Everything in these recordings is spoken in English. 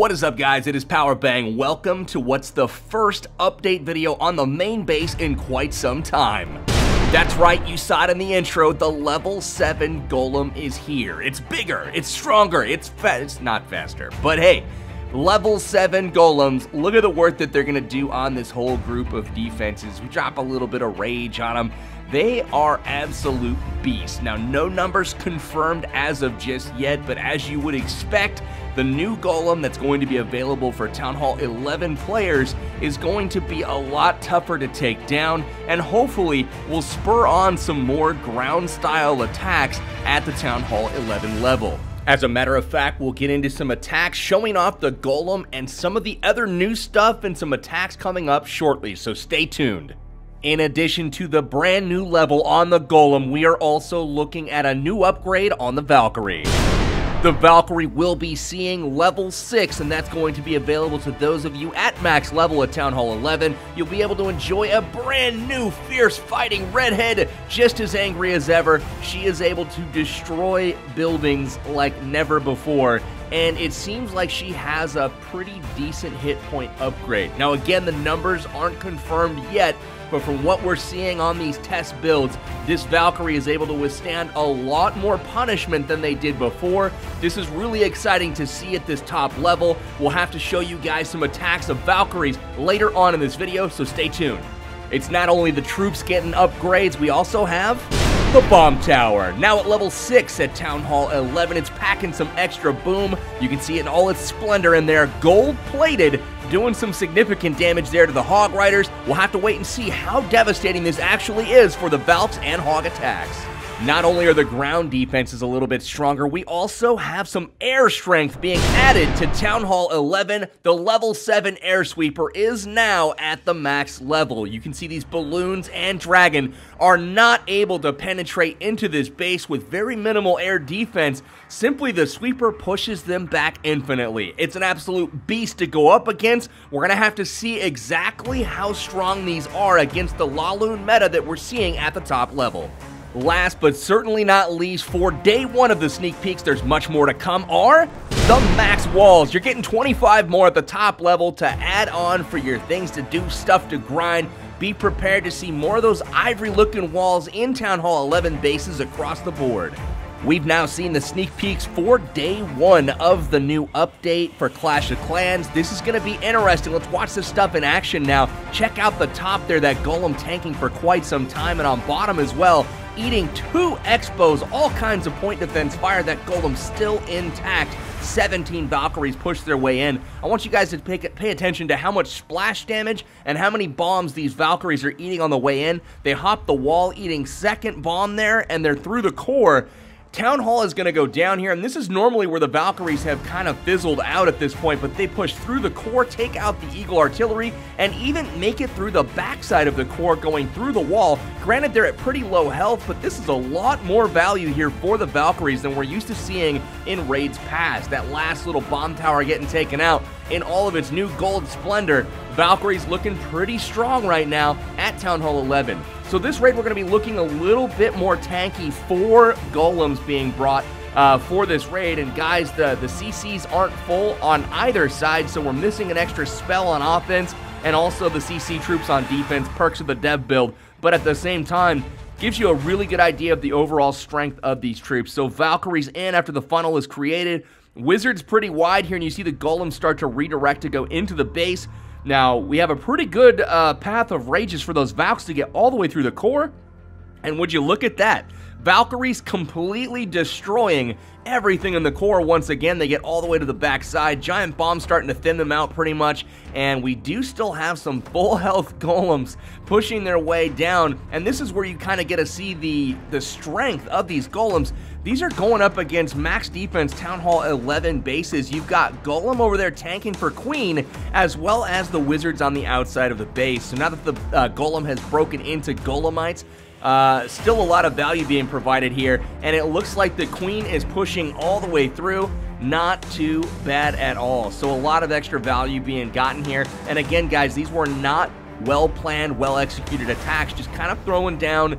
What is up, guys? It is Powerbang. Welcome to what's the first update video on the main base in quite some time. That's right, you saw it in the intro, the level 7 Golem is here. It's bigger, it's stronger, it's not faster, but hey, level 7 Golems, look at the work that they're going to do on this whole group of defenses. We drop a little bit of rage on them. They are absolute beasts. Now, no numbers confirmed as of just yet, but as you would expect, the new Golem that's going to be available for Town Hall 11 players is going to be a lot tougher to take down, and hopefully will spur on some more ground-style attacks at the Town Hall 11 level. As a matter of fact, we'll get into some attacks showing off the Golem and some of the other new stuff and some attacks coming up shortly, so stay tuned. In addition to the brand new level on the Golem, we are also looking at a new upgrade on the Valkyrie. The Valkyrie will be seeing level 6, and that's going to be available to those of you at max level at Town Hall 11. You'll be able to enjoy a brand new fierce fighting redhead, just as angry as ever. She is able to destroy buildings like never before, and it seems like she has a pretty decent hit point upgrade. Now again, the numbers aren't confirmed yet, but from what we're seeing on these test builds, this Valkyrie is able to withstand a lot more punishment than they did before. This is really exciting to see at this top level. We'll have to show you guys some attacks of Valkyries later on in this video, so stay tuned. It's not only the troops getting upgrades, we also have the Bomb Tower. Now at level 6 at Town Hall 11, it's packing some extra boom. You can see it in all its splendor in there, gold-plated, doing some significant damage there to the Hog Riders. We'll have to wait and see how devastating this actually is for the Valks and Hog attacks. Not only are the ground defenses a little bit stronger, we also have some air strength being added to Town Hall 11. The level 7 air sweeper is now at the max level. You can see these balloons and dragon are not able to penetrate into this base with very minimal air defense. Simply, the sweeper pushes them back infinitely. It's an absolute beast to go up against. We're going to have to see exactly how strong these are against the Laloon meta that we're seeing at the top level. Last but certainly not least, for day 1 of the sneak peeks, there's much more to come, are the max walls. You're getting 25 more at the top level to add on for your things to do, stuff to grind. Be prepared to see more of those ivory-looking walls in Town Hall 11 bases across the board. We've now seen the sneak peeks for day 1 of the new update for Clash of Clans. This is going to be interesting. Let's watch this stuff in action now. Check out the top there, that Golem tanking for quite some time, and on bottom as well, eating 2 expos, all kinds of point defense fire. That Golem still intact. 17 Valkyries push their way in. I want you guys to pay attention to how much splash damage and how many bombs these Valkyries are eating on the way in. They hop the wall, eating second bomb there, and they're through the core. Town Hall is going to go down here, and this is normally where the Valkyries have kind of fizzled out at this point, but they push through the core, take out the Eagle Artillery, and even make it through the backside of the core, going through the wall. Granted, they're at pretty low health, but this is a lot more value here for the Valkyries than we're used to seeing in raids past. That last little bomb tower getting taken out in all of its new gold splendor. Valkyrie's looking pretty strong right now at Town Hall 11. So this raid, we're going to be looking a little bit more tanky. 4 Golems being brought for this raid. And guys, the CCs aren't full on either side, so we're missing an extra spell on offense, and also the CC troops on defense, perks of the dev build. But at the same time, gives you a really good idea of the overall strength of these troops. So Valkyrie's in after the funnel is created. Wizard's pretty wide here, and you see the Golems start to redirect to go into the base. Now, we have a pretty good path of rages for those Valks to get all the way through the core. And would you look at that? Valkyries completely destroying everything in the core once again. They get all the way to the backside. Giant bombs starting to thin them out pretty much. And we do still have some full health Golems pushing their way down. And this is where you kind of get to see the strength of these Golems. These are going up against max defense Town Hall 11 bases. You've got Golem over there tanking for Queen, as well as the Wizards on the outside of the base. So now that the Golem has broken into Golemites, still a lot of value being provided here, and it looks like the Queen is pushing all the way through. Not too bad at all. So a lot of extra value being gotten here. And again, guys, these were not well-planned, well-executed attacks, just kind of throwing down,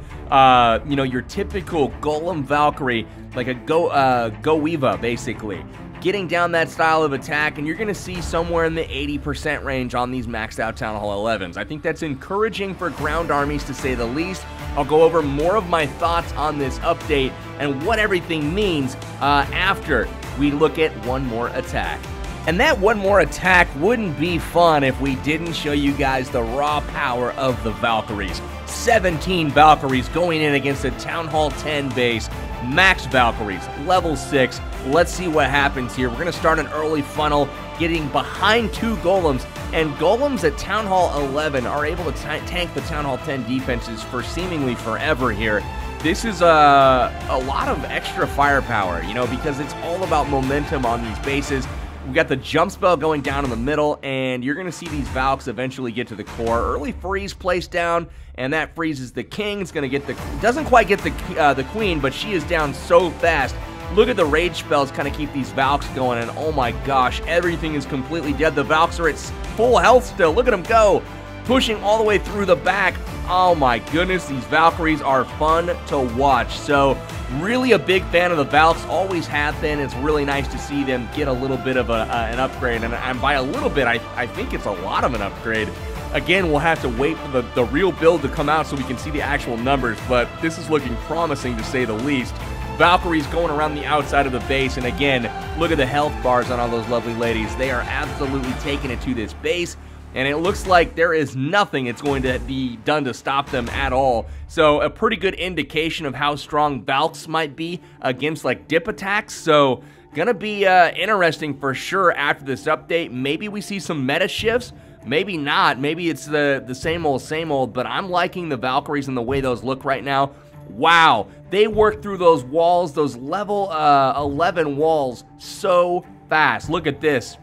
you know, your typical Golem Valkyrie, like a Goeva, basically. getting down that style of attack, and you're going to see somewhere in the 80% range on these maxed out Town Hall 11s. I think that's encouraging for ground armies, to say the least. I'll go over more of my thoughts on this update and what everything means after we look at one more attack. And that one more attack wouldn't be fun if we didn't show you guys the raw power of the Valkyries. 17 Valkyries going in against a Town Hall 10 base. Max Valkyries, level 6. Let's see what happens here. We're going to start an early funnel, getting behind 2 Golems, and Golems at Town Hall 11 are able to tank the Town Hall 10 defenses for seemingly forever here. This is a lot of extra firepower, you know, because it's all about momentum on these bases. We've got the jump spell going down in the middle, and you're going to see these Valks eventually get to the core. Early freeze placed down, and that freezes the king. It's going to get the... doesn't quite get the queen, but she is down so fast. Look at the rage spells kind of keep these Valks going, and oh my gosh, everything is completely dead. The Valks are at full health still. Look at them go. Pushing all the way through the back. Oh my goodness, these Valkyries are fun to watch. So, really a big fan of the Valks, always have been. It's really nice to see them get a little bit of an upgrade, and by a little bit, I think it's a lot of an upgrade. Again, we'll have to wait for the real build to come out so we can see the actual numbers, but this is looking promising to say the least. Valkyries going around the outside of the base, and again, look at the health bars on all those lovely ladies. They are absolutely taking it to this base, and it looks like there is nothing that's going to be done to stop them at all. So a pretty good indication of how strong Valks might be against like dip attacks. So gonna be interesting for sure after this update. Maybe we see some meta shifts, maybe not. Maybe it's the same old, but I'm liking the Valkyries and the way those look right now. Wow, they work through those walls, those level 11 walls so fast. Look at this.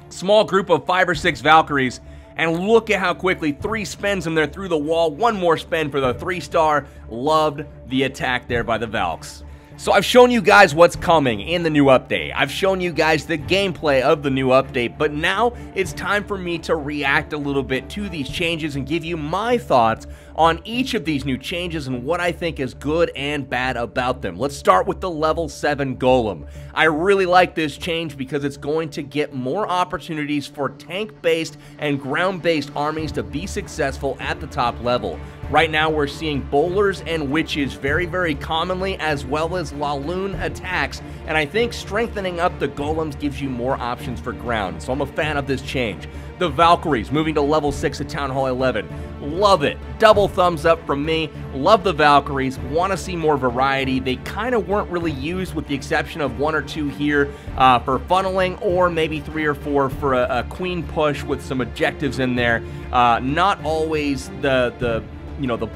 Small group of 5 or 6 Valkyries, and look at how quickly 3 spins and they're through the wall. 1 more spin for the 3-star. Loved the attack there by the Valks. So I've shown you guys what's coming in the new update. I've shown you guys the gameplay of the new update, but now it's time for me to react a little bit to these changes and give you my thoughts on each of these new changes and what I think is good and bad about them. Let's start with the level 7 Golem. I really like this change because it's going to get more opportunities for tank-based and ground-based armies to be successful at the top level. Right now we're seeing bowlers and witches very, very commonly, as well as Laloon attacks, and I think strengthening up the Golems gives you more options for ground, so I'm a fan of this change. The Valkyries moving to level 6 at Town Hall 11. Love it. Double thumbs up from me. Love the Valkyries. Want to see more variety. They kind of weren't really used with the exception of 1 or 2 here for funneling, or maybe 3 or 4 for a queen push with some objectives in there. Not always the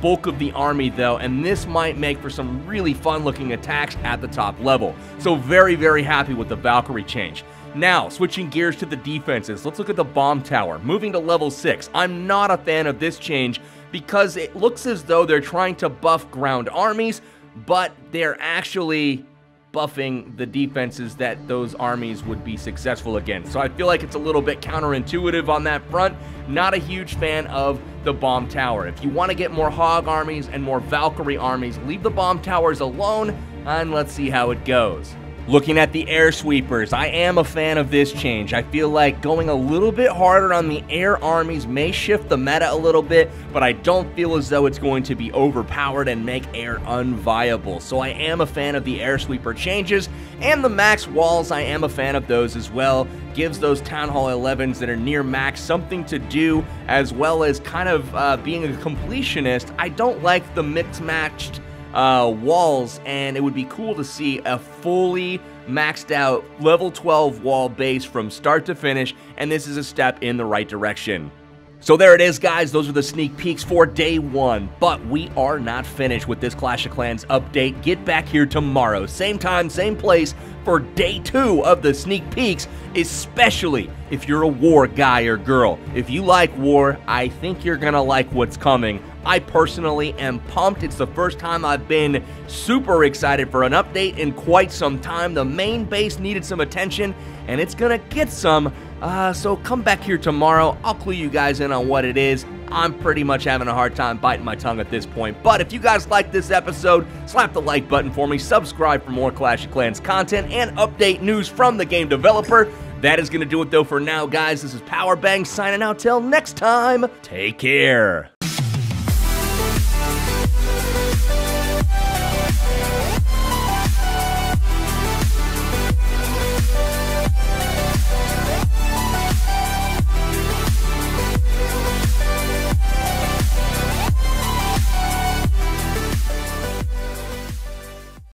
bulk of the army though, and this might make for some really fun looking attacks at the top level. So very, very happy with the Valkyrie change. Now, switching gears to the defenses, let's look at the bomb tower, moving to level 6. I'm not a fan of this change because it looks as though they're trying to buff ground armies, but they're actually buffing the defenses that those armies would be successful against. So I feel like it's a little bit counterintuitive on that front. Not a huge fan of the bomb tower. If you want to get more hog armies and more Valkyrie armies, leave the bomb towers alone, and let's see how it goes. Looking at the air sweepers, I am a fan of this change. I feel like going a little bit harder on the air armies may shift the meta a little bit, but I don't feel as though it's going to be overpowered and make air unviable. So I am a fan of the air sweeper changes, and the max walls, I am a fan of those as well. Gives those Town Hall 11s that are near max something to do, as well as kind of being a completionist. I don't like the mix-matched walls, and it would be cool to see a fully maxed out level 12 wall base from start to finish, and this is a step in the right direction. So there it is, guys. Those are the sneak peeks for day 1, but we are not finished with this Clash of Clans update. Get back here tomorrow, same time, same place, for day 2 of the sneak peeks, especially if you're a war guy or girl. If you like war, I think you're gonna like what's coming. I personally am pumped. It's the first time I've been super excited for an update in quite some time. The main base needed some attention, and it's gonna get some So come back here tomorrow. I'll clue you guys in on what it is. I'm pretty much having a hard time biting my tongue at this point. But if you guys like this episode, slap the like button for me, subscribe for more Clash of Clans content, and update news from the game developer. That is going to do it though for now, guys. This is Powerbang signing out till next time. Take care.